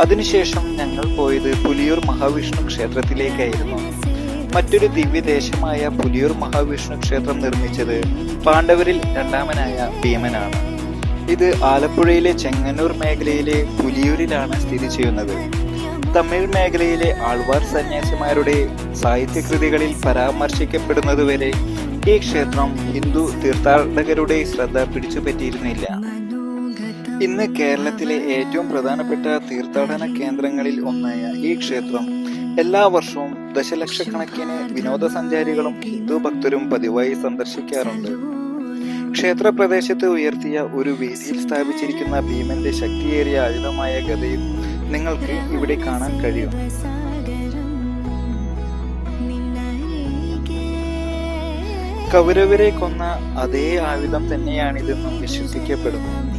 അതിനുശേഷം ഞങ്ങൾ പോയത് പുലിയൂർ മഹാവിഷ്ണു ക്ഷേത്രത്തിലേക്കായിരുന്നു. മറ്റൊരു ദിവ്യദേശമായ പുലിയൂർ മഹാവിഷ്ണു ക്ഷേത്രം നിർമ്മിച്ചത് പാണ്ഡവരിൽ രണ്ടാമനായ ഭീമനാണ്. ഇത് ആലപ്പുഴയിലെ ചെങ്ങന്നൂർ മേഖലയിലെ പുലിയൂരിലാണ് സ്ഥിതി ചെയ്യുന്നത്. തമിഴ് മേഖലയിലെ ആൾവാർ സന്യാസിമാരുടെ സാഹിത്യകൃതികളിൽ പരാമർശിക്കപ്പെടുന്നതുവരെ ഈ ക്ഷേത്രം ഹിന്ദു തീർത്ഥാടകരുടെ ശ്രദ്ധ പിടിച്ചുപറ്റിയിരുന്നില്ല. ഇന്ന് കേരളത്തിലെ ഏറ്റവും പ്രധാനപ്പെട്ട തീർത്ഥാടന കേന്ദ്രങ്ങളിൽ ഒന്നായ ഈ ക്ഷേത്രം എല്ലാ വർഷവും ദശലക്ഷക്കണക്കിന് വിനോദസഞ്ചാരികളും ഹിന്ദു ഭക്തരും പതിവായി സന്ദർശിക്കാറുണ്ട്. ക്ഷേത്ര പ്രദേശത്ത് ഉയർത്തിയ ഒരു വേദിയിൽ സ്ഥാപിച്ചിരിക്കുന്ന ഭീമന്റെ ശക്തിയേറിയ ആയുധമായ ഗദയും നിങ്ങൾക്ക് ഇവിടെ കാണാൻ കഴിയും. കൗരവരെ കൊന്ന അതേ ആയുധം തന്നെയാണിതെന്നും വിശ്വസിക്കപ്പെടുന്നു.